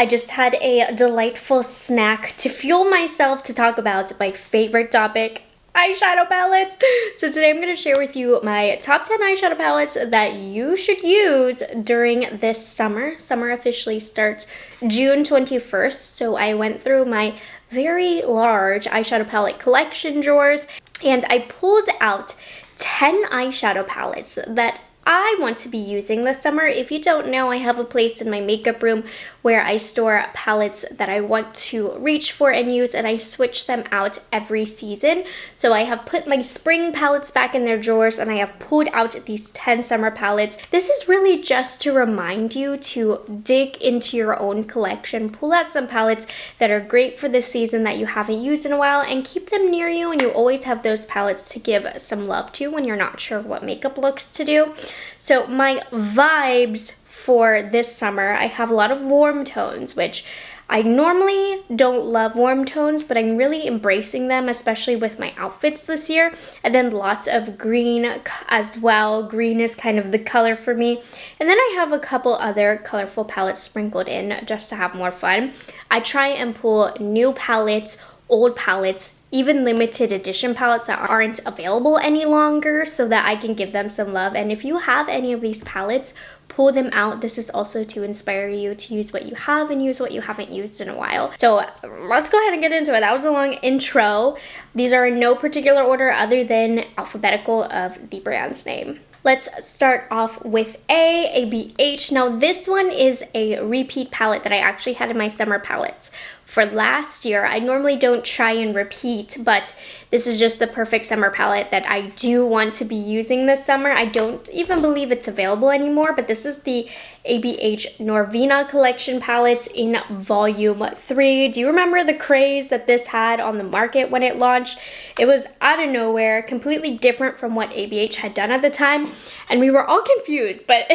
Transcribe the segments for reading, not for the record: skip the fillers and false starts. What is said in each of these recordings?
I just had a delightful snack to fuel myself to talk about my favorite topic, eyeshadow palettes. So today I'm going to share with you my top 10 eyeshadow palettes that you should use during this summer. Summer officially starts June 21st, so I went through my very large eyeshadow palette collection drawers and I pulled out 10 eyeshadow palettes that I want to be using this summer. If you don't know, I have a place in my makeup room where I store palettes that I want to reach for and use, and I switch them out every season. So I have put my spring palettes back in their drawers and I have pulled out these 10 summer palettes. This is really just to remind you to dig into your own collection, pull out some palettes that are great for this season that you haven't used in a while, and keep them near you, and you always have those palettes to give some love to when you're not sure what makeup looks to do. So my vibes for this summer, I have a lot of warm tones, which I normally don't love warm tones, but I'm really embracing them, especially with my outfits this year. And then lots of green as well. Green is kind of the color for me. And then I have a couple other colorful palettes sprinkled in just to have more fun. I try and pull new palettes, old palettes, even limited edition palettes that aren't available any longer so that I can give them some love. And if you have any of these palettes, pull them out. This is also to inspire you to use what you have and use what you haven't used in a while. So let's go ahead and get into it. That was a long intro. These are in no particular order other than alphabetical of the brand's name. Let's start off with ABH. Now this one is a repeat palette that I actually had in my summer palettes for last year. I normally don't try and repeat, but this is just the perfect summer palette that I do want to be using this summer. I don't even believe it's available anymore, but this is the ABH Norvina collection palette in volume 3. Do you remember the craze that this had on the market when it launched? It was out of nowhere, completely different from what ABH had done at the time, and we were all confused, but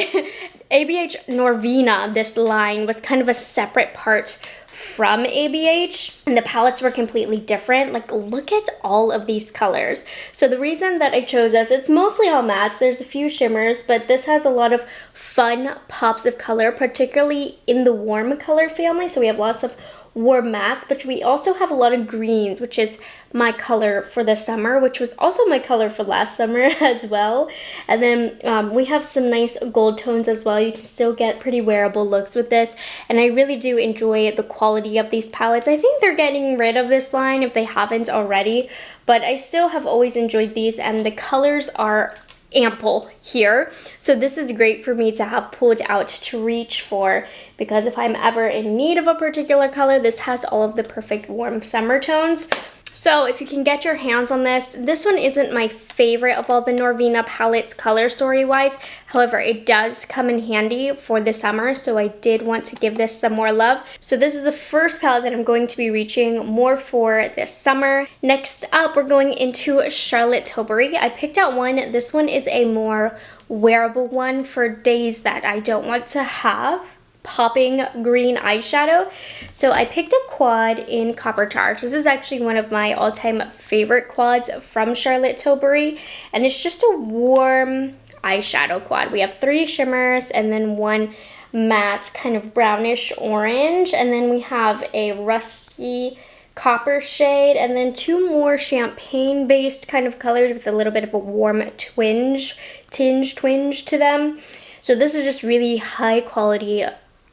ABH Norvina, this line, was kind of a separate part from ABH, and the palettes were completely different. Like, look at all of these colors. So the reason that I chose this, it's mostly all mattes, there's a few shimmers, but this has a lot of fun pops of color, particularly in the warm color family. So we have lots of warm mattes, but we also have a lot of greens, which is my color for the summer, which was also my color for last summer as well. And then we have some nice gold tones as well. You can still get pretty wearable looks with this, and I really do enjoy the quality of these palettes. I think they're getting rid of this line if they haven't already, but I still have always enjoyed these, and the colors are ample here. So this is great for me to have pulled out to reach for, because if I'm ever in need of a particular color, this has all of the perfect warm summer tones. So if you can get your hands on this, this one isn't my favorite of all the Norvina palettes color story wise. However, it does come in handy for the summer, so I did want to give this some more love. So this is the first palette that I'm going to be reaching more for this summer. Next up, we're going into Charlotte Tilbury. I picked out one. This one is a more wearable one for days that I don't want to have popping green eyeshadow. So I picked a quad in Copper Charge. This is actually one of my all-time favorite quads from Charlotte Tilbury, and it's just a warm eyeshadow quad. We have 3 shimmers and then 1 matte kind of brownish orange, and then we have a rusty copper shade, and then 2 more champagne based kind of colors with a little bit of a warm twinge to them. So this is just really high quality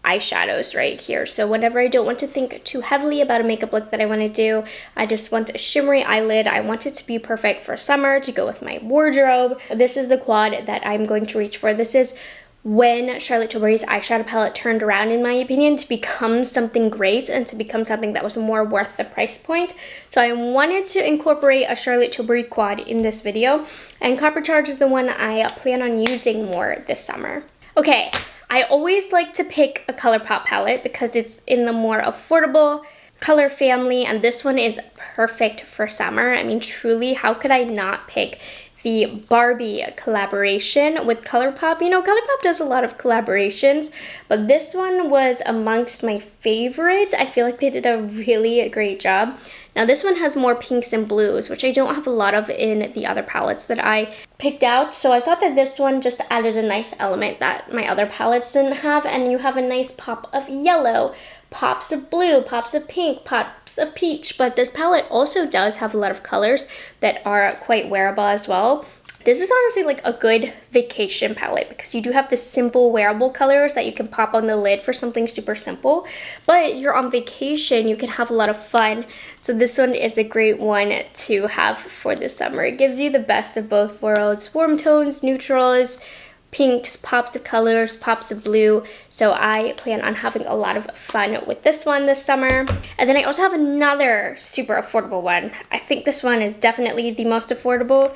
eyeshadows right here. So whenever I don't want to think too heavily about a makeup look that I want to do, I just want a shimmery eyelid. I want it to be perfect for summer to go with my wardrobe. This is the quad that I'm going to reach for. This is when Charlotte Tilbury's eyeshadow palette turned around, in my opinion, to become something great and to become something that was more worth the price point. So I wanted to incorporate a Charlotte Tilbury quad in this video, and Copper Charge is the one I plan on using more this summer. Okay, I always like to pick a Colourpop palette because it's in the more affordable color family, and this one is perfect for summer. I mean, truly, how could I not pick the Barbie collaboration with Colourpop? You know, Colourpop does a lot of collaborations, but this one was amongst my favorites. I feel like they did a really great job. Now this one has more pinks and blues, which I don't have a lot of in the other palettes that I picked out. So I thought that this one just added a nice element that my other palettes didn't have, and you have a nice pop of yellow pops of blue, pops of pink, pops of peach, but this palette also does have a lot of colors that are quite wearable as well. This is honestly like a good vacation palette because you do have the simple wearable colors that you can pop on the lid for something super simple, but you're on vacation, you can have a lot of fun. So this one is a great one to have for the summer. It gives you the best of both worlds, warm tones, neutrals, pinks, pops of colors, pops of blue. So I plan on having a lot of fun with this one this summer. And then I also have another super affordable one. I think this one is definitely the most affordable,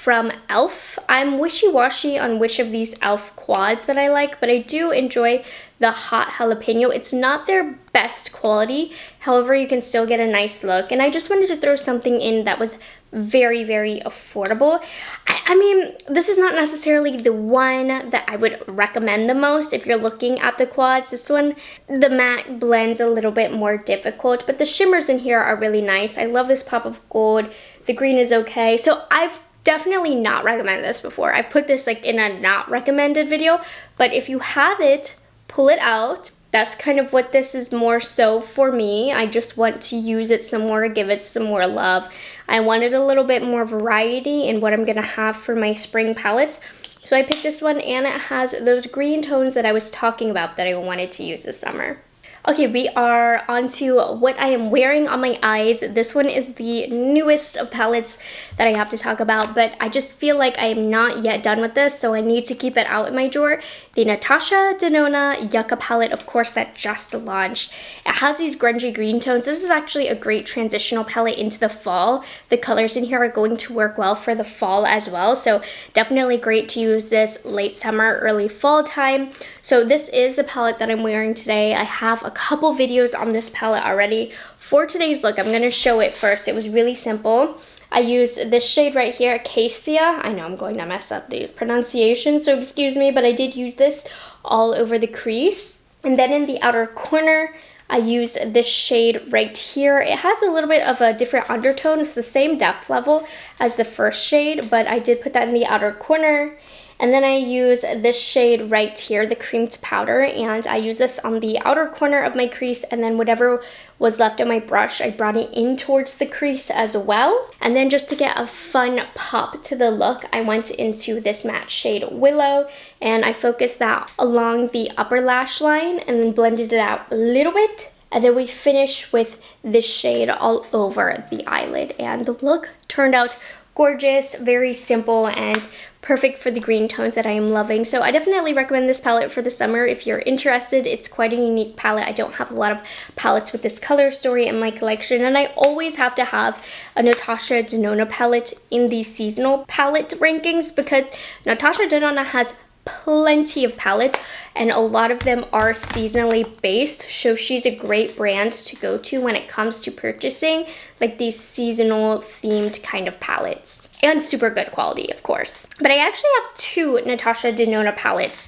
from e.l.f. I'm wishy-washy on which of these e.l.f. quads that I like, but I do enjoy the hot jalapeno. It's not their best quality, however you can still get a nice look, and I just wanted to throw something in that was very, very affordable. I mean, this is not necessarily the one that I would recommend the most if you're looking at the quads. This one, the matte blends a little bit more difficult, but the shimmers in here are really nice. I love this pop of gold. The green is okay. So I've definitely not recommended this before. I've put this like in a not recommended video, but if you have it, pull it out. That's kind of what this is more so for me. I just want to use it some more, give it some more love. I wanted a little bit more variety in what I'm gonna have for my spring palettes. So I picked this one, and it has those green tones that I was talking about that I wanted to use this summer. Okay, we are on to what I am wearing on my eyes. This one is the newest of palettes that I have to talk about, but I just feel like I am not yet done with this, so I need to keep it out in my drawer. The Natasha Denona Yucca palette, of course, that just launched. It has these grungy green tones. This is actually a great transitional palette into the fall. The colors in here are going to work well for the fall as well, so definitely great to use this late summer, early fall time. So this is the palette that I'm wearing today. I have a couple videos on this palette already. For today's look, I'm going to show it first. It was really simple. I used this shade right here, Acacia. I know I'm going to mess up these pronunciations, so excuse me, but I did use this all over the crease. And then in the outer corner, I used this shade right here. It has a little bit of a different undertone. It's the same depth level as the first shade, but I did put that in the outer corner. And then I use this shade right here, the creamed powder, and I use this on the outer corner of my crease, and then whatever was left of my brush, I brought it in towards the crease as well. And then just to get a fun pop to the look, I went into this matte shade Willow, and I focused that along the upper lash line and then blended it out a little bit. And then we finish with this shade all over the eyelid, and the look turned out gorgeous, very simple, and perfect for the green tones that I am loving. So I definitely recommend this palette for the summer if you're interested. It's quite a unique palette. I don't have a lot of palettes with this color story in my collection, and I always have to have a Natasha Denona palette in the seasonal palette rankings because Natasha Denona has plenty of palettes, and a lot of them are seasonally based, so she's a great brand to go to when it comes to purchasing like these seasonal themed kind of palettes, and super good quality, of course. But I actually have two Natasha Denona palettes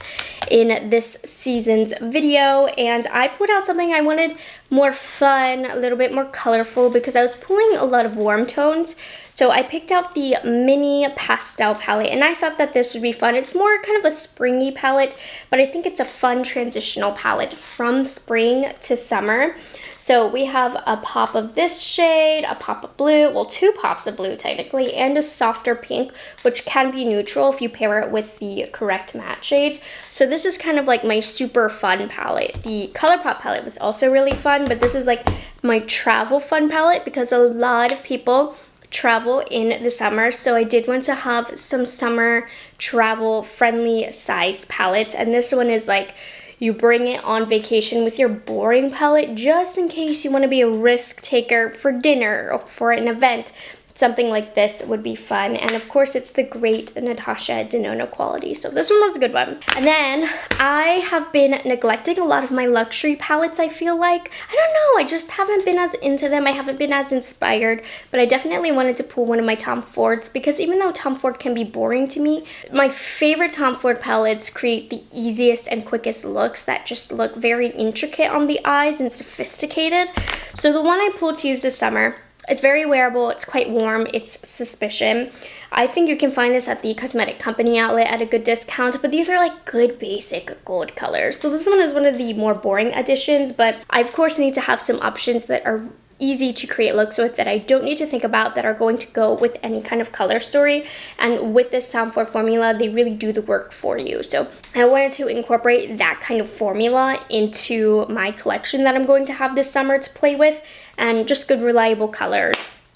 in this season's video, and I put out something I wanted more fun, a little bit more colorful, because I was pulling a lot of warm tones. So I picked out the mini pastel palette, and I thought that this would be fun. It's more kind of a springy palette, but I think it's a fun transitional palette from spring to summer. So we have a pop of this shade, a pop of blue, well, two pops of blue technically, and a softer pink, which can be neutral if you pair it with the correct matte shades. So this is kind of like my super fun palette. The Colourpop palette was also really fun, but this is like my travel fun palette because a lot of people travel in the summer, so I did want to have some summer travel friendly sized palettes, and this one is like you bring it on vacation with your boring palette just in case you want to be a risk taker for dinner or for an event. Something like this would be fun, and of course it's the great Natasha Denona quality, so this one was a good one. And then I have been neglecting a lot of my luxury palettes, I feel like. I don't know, I just haven't been as into them, I haven't been as inspired, but I definitely wanted to pull one of my Tom Fords, because even though Tom Ford can be boring to me, my favorite Tom Ford palettes create the easiest and quickest looks that just look very intricate on the eyes and sophisticated. So the one I pulled to use this summer, It's very wearable, it's quite warm, it's Suspicion. I think you can find this at the cosmetic company outlet at a good discount, but these are like good basic gold colors. So this one is one of the more boring additions, but I of course need to have some options that are easy to create looks with, that I don't need to think about, that are going to go with any kind of color story. And with this Tom Ford formula, they really do the work for you. So I wanted to incorporate that kind of formula into my collection that I'm going to have this summer to play with, and just good reliable colors.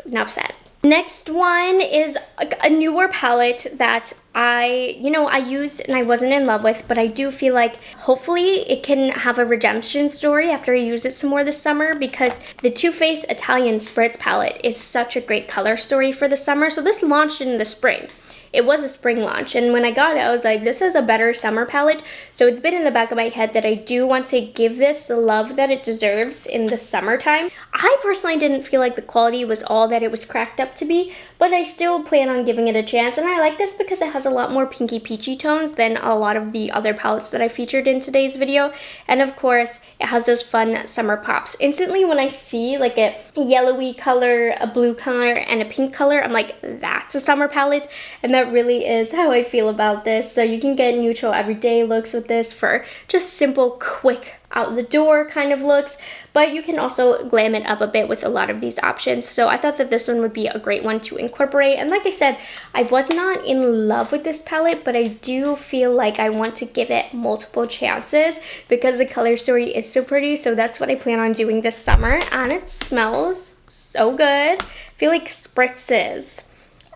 Enough said. Next one is a newer palette that I used and I wasn't in love with, but I do feel like hopefully it can have a redemption story after I use it some more this summer, because the Too Faced Italian Spritz palette is such a great color story for the summer. So this launched in the spring. It was a spring launch, and when I got it, I was like, this is a better summer palette. So it's been in the back of my head that I do want to give this the love that it deserves in the summertime. I personally didn't feel like the quality was all that it was cracked up to be, but I still plan on giving it a chance, and I like this because it has a lot more pinky peachy tones than a lot of the other palettes that I featured in today's video. And of course, it has those fun summer pops. Instantly when I see like a yellowy color, a blue color, and a pink color, I'm like, that's a summer palette, and that really is how I feel about this. So you can get neutral everyday looks with this for just simple, quick, out the door kind of looks, but you can also glam it up a bit with a lot of these options. So I thought that this one would be a great one to incorporate. And like I said, I was not in love with this palette, but I do feel like I want to give it multiple chances because the color story is so pretty. So that's what I plan on doing this summer, and it smells so good. I feel like spritzes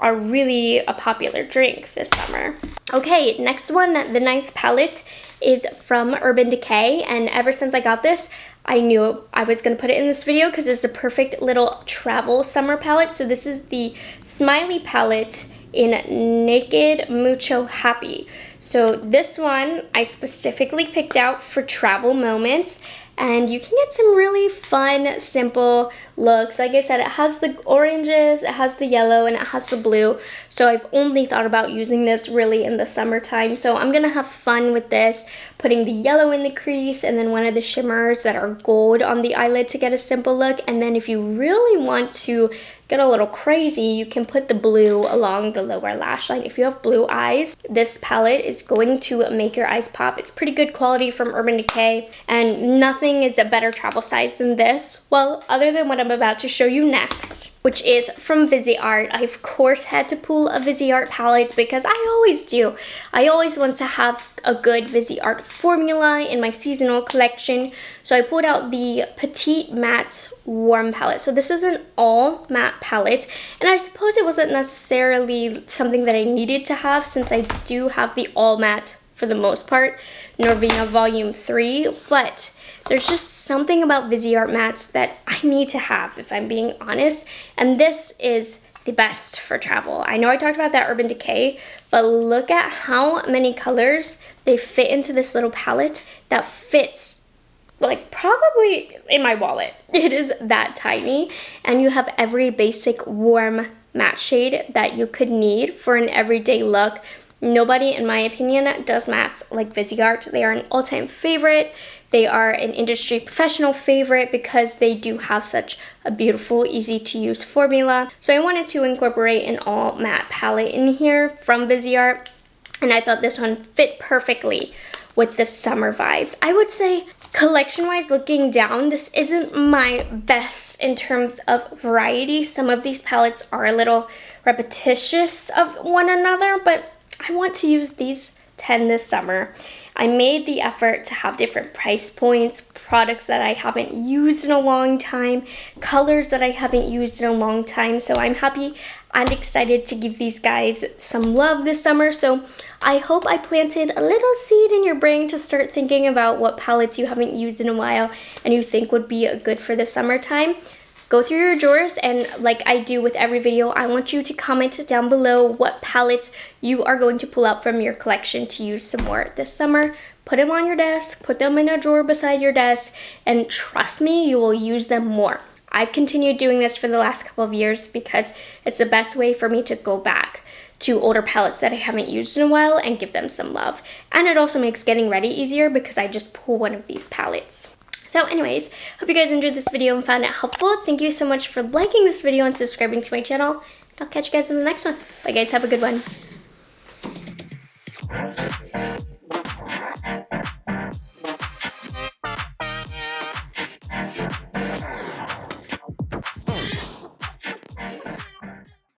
are really a popular drink this summer. Okay, next one, the 9th palette is from Urban Decay, and ever since I got this, I knew I was going to put it in this video because it's a perfect little travel summer palette. So this is the Smiley palette in Naked Mucho Happy. So this one I specifically picked out for travel moments, and you can get some really fun, simple looks. Like I said, it has the oranges, it has the yellow, and it has the blue. So I've only thought about using this really in the summertime. So I'm gonna have fun with this, putting the yellow in the crease and then one of the shimmers that are gold on the eyelid to get a simple look. And then if you really want to get a little crazy, you can put the blue along the lower lash line. If you have blue eyes, this palette is going to make your eyes pop. It's pretty good quality from Urban Decay, and nothing is a better travel size than this. Well, other than what I'm about to show you next, which is from Viseart. I of course had to pull a Viseart palette because I always do. I always want to have a good Viseart formula in my seasonal collection. So I pulled out the Petite Matte Warm palette. So this is an all matte palette, and I suppose it wasn't necessarily something that I needed to have since I do have the all matte for the most part, Norvina Volume 3, but there's just something about Viseart mattes that I need to have, if I'm being honest, and this is the best for travel. I know I talked about that Urban Decay, but look at how many colors they fit into this little palette that fits like probably in my wallet. It is that tiny, and you have every basic warm matte shade that you could need for an everyday look. Nobody, in my opinion, does mattes like Viseart. They are an all-time favorite. They are an industry professional favorite because they do have such a beautiful, easy-to-use formula. So I wanted to incorporate an all matte palette in here from Viseart, and I thought this one fit perfectly with the summer vibes. I would say collection-wise, looking down, this isn't my best in terms of variety. Some of these palettes are a little repetitious of one another, but I want to use these 10 this summer. I made the effort to have different price points, products that I haven't used in a long time, colors that I haven't used in a long time. So I'm happy and excited to give these guys some love this summer. So I hope I planted a little seed in your brain to start thinking about what palettes you haven't used in a while and you think would be good for the summertime. Go through your drawers, and like I do with every video, I want you to comment down below what palettes you are going to pull out from your collection to use some more this summer. Put them on your desk, put them in a drawer beside your desk, and trust me, you will use them more. I've continued doing this for the last couple of years because it's the best way for me to go back to older palettes that I haven't used in a while and give them some love. And it also makes getting ready easier because I just pull one of these palettes. So anyways, hope you guys enjoyed this video and found it helpful. Thank you so much for liking this video and subscribing to my channel. And I'll catch you guys in the next one. Bye guys, have a good one.